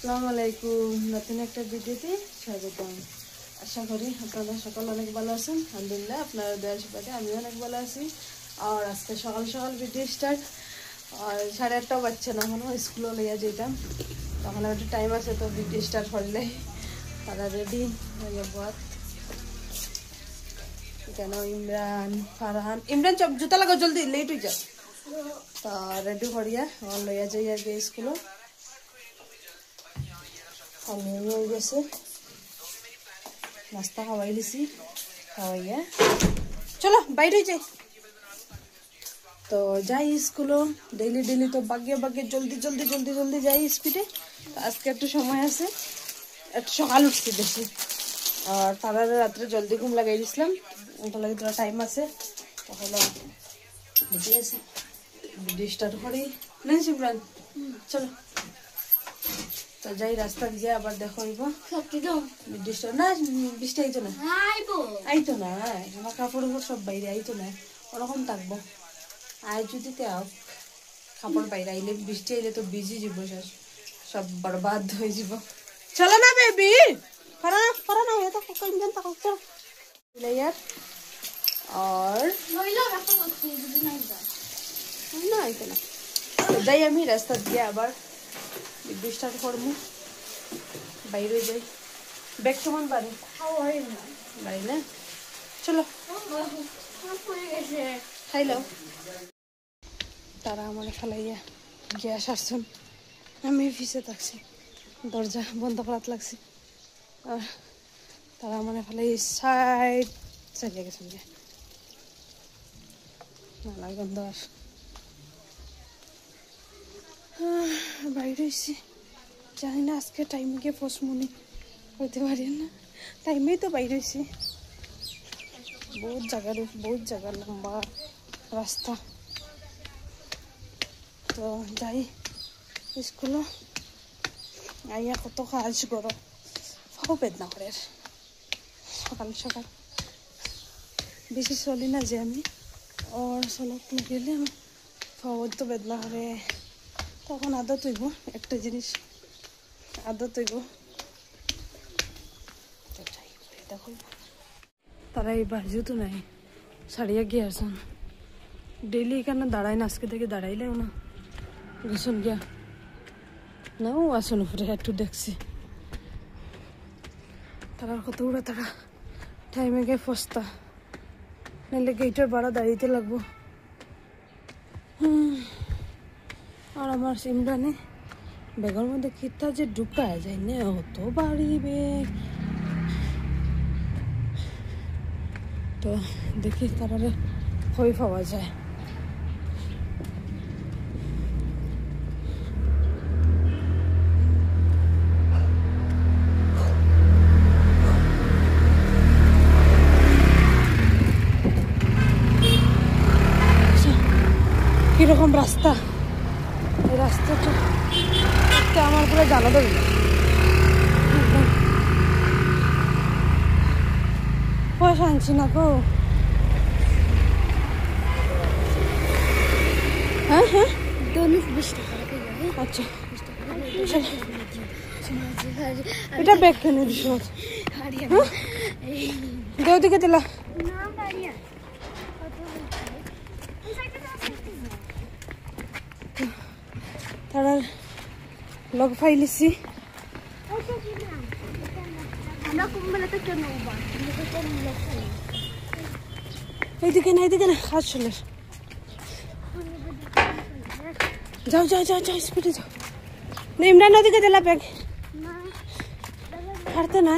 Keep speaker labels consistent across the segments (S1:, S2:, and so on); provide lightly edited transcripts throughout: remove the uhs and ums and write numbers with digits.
S1: আসসালামু আলাইকুম, নতুন একটা ভিডিওতে স্বাগতম। আশা করি আপনারা সকল অনেক ভালো আছেন। আলহামদুলিল্লাহ আপনারা দয়া আশীর্বাদে আমিও অনেক ভালো আছি। আর আজকে সকাল সকাল ভিডিও স্টার্ট। আর 8:30টাও বাজছে না, এখনো স্কুলে লইয়া যেতাম, তখন একটু টাইম আছে তো ভিডিও স্টার্ট করলে তারা রেডি হয়ে যাবো। কেন ইমরান ফারহান ইমরান চপ জুতা লাগাও, জলদি লেট হয়ে যাও। তা রেডি করিয়া আমার লইয়া যাই আর কি স্কুলে। আমি হয়ে গেছে, নাস্তা খাওয়াই দিছি, খাওয়াইয়া চলো বাইরে যাই। তো যাই স্কুলও ডেইলি ডেইলি তো বাগিয়ে বাগিয়ে জলদি জলদি জলদি জলদি যাই স্পিডে। আজকে একটু সময় আছে, একটু সকাল উঠছি বেশি, আর তারা রাত্রে জলদি ঘুম লাগাই দিছিলাম, ওটা লাগে তোরা টাইম আছে। তাহলে বুঝে গেছে ভিডিও স্টার্ট করি না সিমরান, চলো। তো যাই রাস্তা দিয়ে আবার দেখো বৃষ্টি না, বৃষ্টি আইতো না, আইতো না, আমার কাপড় উপর সব বাইরে আইতো না, ওরকম থাকবো। আয় যদি আও কাপড় বাইরে আইলে বৃষ্টি আইলে তো ভিজি যাব, সব বরবাদ হয়ে যাব। চলো না বেবি, পারা না এ তো কোন দিন তক চল প্লেয়ার। আর না আইতো না, যাই আমি রাস্তা দিয়ে আবার ভিডিও স্টার্ট করবো। বাইরে যাই, ব্যাগ কেমন বাড়ি বাড়ি না, চলো খাইলো। তারা আমার ফেলাইয়া গ্যাস আসছেন, আমি ফিসে থাকছি, দরজা বন্ধ করাত লাগছে। আর তারা আমার ফেলাই সাইড চালিয়ে গেছেন, নালা গন্ধ আর বাইরে হয়েছি। জানি না আজকে টাইমে গিয়ে পৌঁছমনি, হইতে পারি না, টাইমেই তো বাইরে হয়েছি। বহুত জায়গা লম্বা রাস্তা। তো যাই স্কুলে আইয়া কত কাজ করো, ফাও বেদনা করে সকাল সকাল। বেশি চলি না যে আমি, ওর চলত গেলে ফাও তো বেদনা করে, তখন আদত হইব, একটা জিনিস আদত হইব। দেখো তারা এই বাজুতো নাই সারিয়া গিয়ে আসুন, ডেইলি এখানে দাঁড়ায় না, আজকে থেকে দাঁড়াইলেও না গেছুন গিয়া না। ও আসুন উপরে একটু দেখছি তারা কত উড়া, তারা টাইমে গিয়ে ফস্তা, নাহলে গেটের বাড়া দাঁড়িয়ে লাগবো। আর আমার সিমরানে ব্যাগের মধ্যে কিতা যে ঢুকায় যায় না, অত বাড়ি বেগ। তো দেখি তারা হয়ে পাওয়া যায়। কিরকম রাস্তা, এই রাস্তাটা আমার পুরো জানা দেবে। পয়সা আনছি না গো। হ্যাঁ হ্যাঁ আচ্ছা, এটা ব্যাগ কেন দিস দেও দিকে দিলা। তারা লগ ফাইলিছি, এইদিকে না এইদিকে না, কাজ চলে। যাও যাও যাও যাও স্পিডে যাও। না ইমরান ওদিকে দিলা ব্যাগ হারতে না।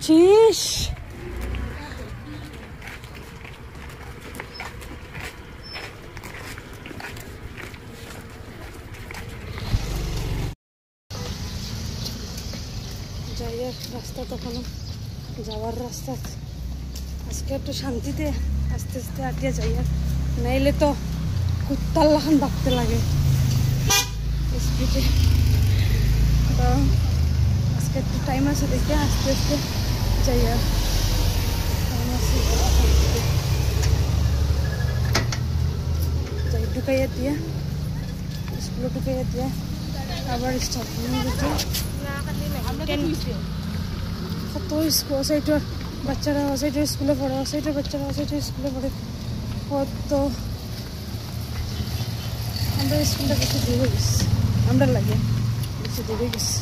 S1: চিস যাই রাস্তা, তখন যাওয়ার রাস্তা আজকে একটু শান্তিতে আস্তে আস্তে আটিয়া যাই, নাইলে তো কুত্তার লাখান ডাকতে লাগে স্পিডে। তো আজকে একটু টাইম আছে দেখে আস্তে আস্তে যাই, আর টাইম আছে। ঢুকাইয়া দিয়া স্কুলে ঢুকাইয়া দিয়া আবার স্টার্ট কত স্কুল সাইডের বাচ্চারা সাইডের স্কুলে পড়ে সাইডের বাচ্চারা সাইডের স্কুলে পড়ে কত আমরা স্কুলটা বেশি দূরে গেছি আমরা লাগে বেশি দূরে গেছি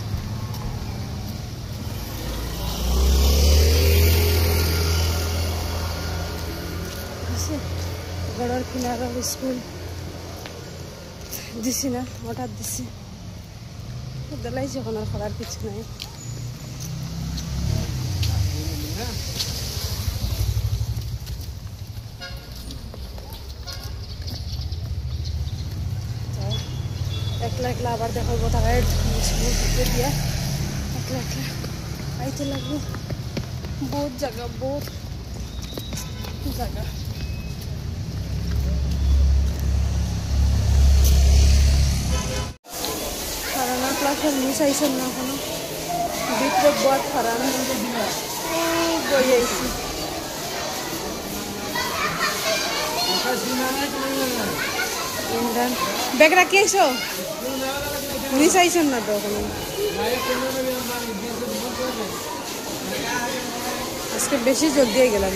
S1: গড়ার কিনারা স্কুল দিছি না হঠাৎ দিছি দেলাইছি এখন আর করার কিছু নাই একলা একলা আবার দেখাবো তারা স্কুল দিয়া একলা একলা আইতে লাগবো বহুত জায়গা বহুত জায়গা ফারানা ক্লাসের মিস আইসেন না এখনো ভিতরে বহুত ফারানা বই আইসি ব্যাগ রাখি আইসো মিস আইসেন না তো এখনো আজকে বেশি জলদি গেলাম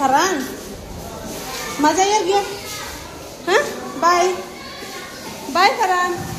S1: Farhan, मजा आया गया हाँ बाय बाय Farhan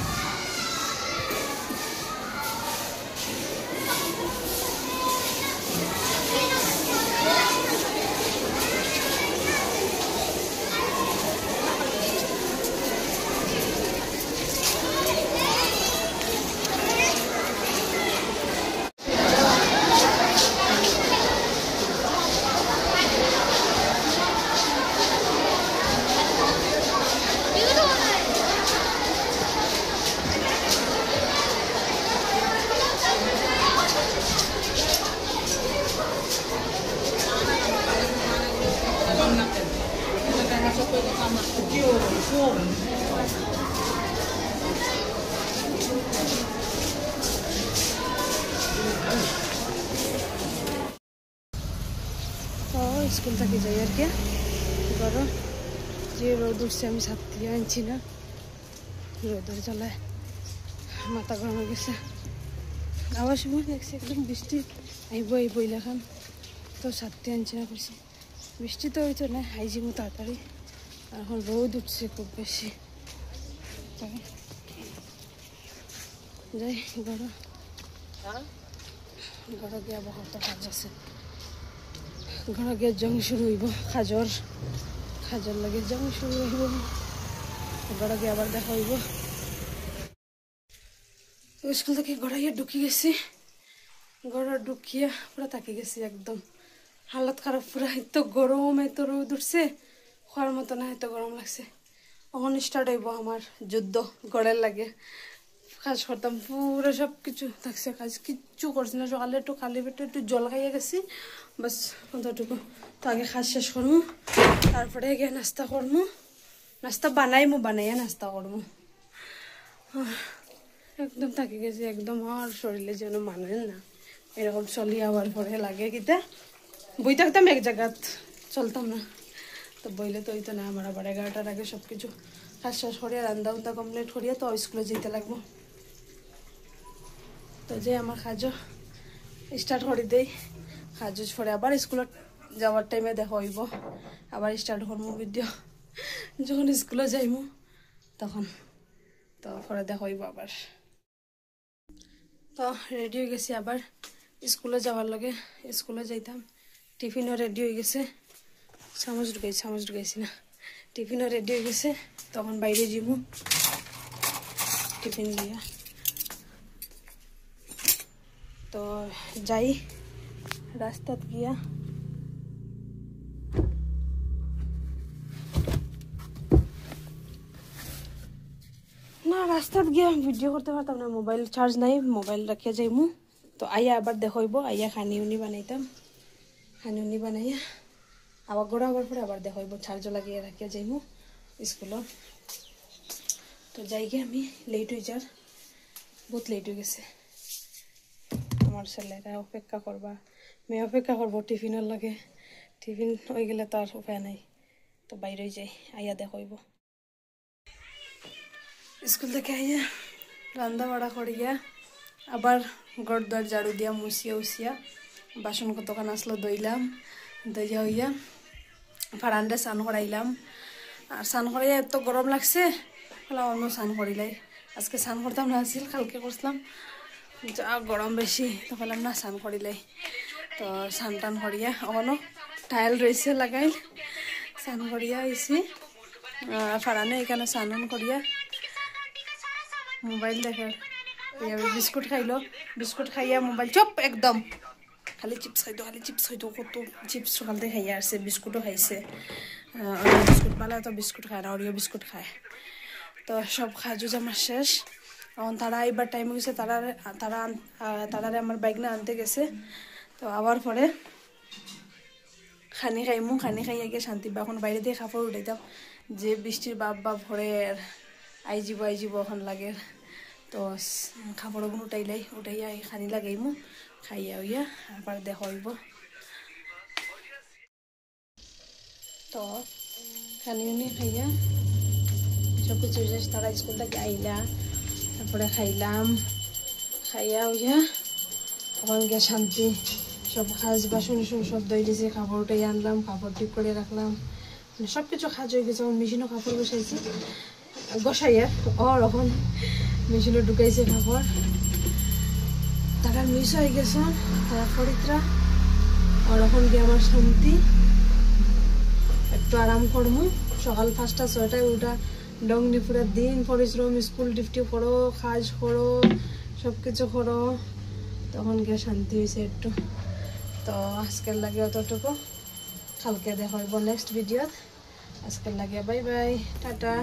S1: स्कूल तक जाए और क्या करो जे रोद उठसे हमें छाती आनছি না রোদের জ্বালায় মাথা গরম হয়ে গেছে আবার সময় দেখছি একদম বৃষ্টি আইব আইব ইলাখান তো ছাতি আনছি না করছি বৃষ্টি তো হইতো না আইজিমো তাড়াতাড়ি এখন রোদ উঠছে খুব বেশি যাই গড় গড় গিয়া বহুত কাজ আছে ঘর গিয়ে জং শুরু হইব খাজর খাজর লাগে জং শুরু হইব ঘর গিয়ে আবার দেখা হইব তো স্কুল থেকে গড়াইয়া ঢুকি গেছি গড়া ঢুকিয়া পুরা তাকে গেছি একদম হালত খারাপ পুরা এত গরম এত রোদ উঠছে খাওয়ার মতো না এত গরম লাগছে এখন স্টার্ট হইব আমার যুদ্ধ গড়ের লাগে কাজ করতাম পুরো সব কিছু থাকছে কাজ কিচ্ছু করছি না সকালে একটু খালি পেটে একটু জল খাইয়া গেছি বাস অতটুকু তো আগে কাজ শেষ করবো তারপরে গিয়ে নাস্তা করবো নাস্তা বানাইয়া নাস্তা করবো একদম থাকি গেছি একদম আর শরীরে যেন মানে না এরকম চলি আবার পরে লাগে কিতা বই থাকতাম এক জায়গাত চলতাম না তো বইলে তো হইতো না আমার আবার 11টার আগে সব কিছু কাজ শেষ করিয়া রান্না উন্দা কমপ্লিট করিয়া তো স্কুলে যেতে লাগবো তো যে আমার কাজও স্টার্ট করে দেই কাজ পরে আবার স্কুলে যাওয়ার টাইমে দেখা হইব আবার স্টার্ট করবো ভিডিও যখন স্কুলে যাইমু তখন তো পরে দেখা হইব আবার তো রেডি হয়ে গেছি আবার স্কুলে যাওয়ার লগে স্কুলে যাইতাম টিফিনও রেডি হয়ে গেছে চামচ ঢুকাইছি না টিফিনও রেডি হয়ে গেছে তখন বাইরে যাবো টিফিন দিয়া তো যাই রাস্তাত গিয়া না রাস্তাত গিয়া ভিডিও করতে পারতাম না মোবাইল চার্জ নাই মোবাইল রাখিয়া যাইমু তো আইয়া আবার দেখাইব আইয়া খানি উনি বানাইতাম খানি উনি বানাইয়া আবার গোড়া হওয়ার পরে আবার দেখাইব চার্জ লাগিয়ে রাখিয়া যাইমু স্কুলে তো যাইগে আমি লেট হয়ে যার বহুত লেট হয়ে গেছে আমার ছেলেরা অপেক্ষা করবা মেয়ে অপেক্ষা করবো টিফিনের লাগে টিফিন হয়ে গেলে তো আর উপায় নাই তো বাইরে যাই আইয়া দেখইব স্কুল থেকে আইয়া রান্না বাড়া করিয়া আবার ঘর দ্বার ঝাড়ু দিয়া মুছিয়া উছিয়া বাসন কতখান আসলো দইলাম দইয়া হইয়া ফারান্ডে স্নান করাইলাম আর স্নান করাইয়া এত গরম লাগছে বললাম অন্য স্নান করিলাই আজকে স্নান করতাম না আসছিল কালকে করছিলাম যা গরম বেশি তো বললাম না স্নান করিলাই তো স্নান টান করিয়া অনো টাইল রয়েছে লাগাই স্নান করিয়া আইসি ফারানে এখানে স্নান করিয়া মোবাইল দেখে বিস্কুট খাইলো বিস্কুট খাইয়া মোবাইল চপ একদম খালি চিপস খাইতো কত চিপস সকালতে খাইয়া আসছে বিস্কুটও খাইছে বিস্কুট পালা তো বিস্কুট খায় না অরিও বিস্কুট খায় তো সব খাজু জামা শেষ এখন তারা এবার টাইম গেছে তারারে আমার বাইক না আনতে গেছে তো আবার পরে খানি খাইয়া গিয়ে শান্তি বা এখন বাইরে দিয়ে কাপড় উঠাইতাম যে বৃষ্টির বাপ ভরের আইজিব এখন লাগে তো কাপড়গুলো উঠাইয়া খানি লাগাইমু খাইয়া হইয়া আবার দেখা হইব তো খানি খাইয়া সব কিছু তারা স্কুল থেকে আইলা তারপরে খাইলাম খাইয়া হইয়া এখন গিয়ে শান্তি সব খাজ বাসন সব দই দিয়েছি কাপড় উঠাই আনলাম কাপড় ঠিক করে রাখলাম সব কিছু খাজ হয়ে গেছে মেশিনও কাপড় বসাইছি গোসাইয়া এখন মেশিনে ঢুকাইছে কাপড় তারা মিস হয়ে গেছে তারা ফরিত্রা এখন গিয়ে আমার শান্তি একটু আরাম করবো সকাল 5টা 6টায় উঠা ডংনি পুরা দিন পরিশ্রম স্কুল ডিউটি করো কাজ করো সব কিছু করো তখন গিয়ে শান্তি হয়েছে একটু তো আজকের লাগে অতটুকু কালকে দেখা হইব নেক্সট ভিডিওত আজকের লাগে বাই বাই টাটা।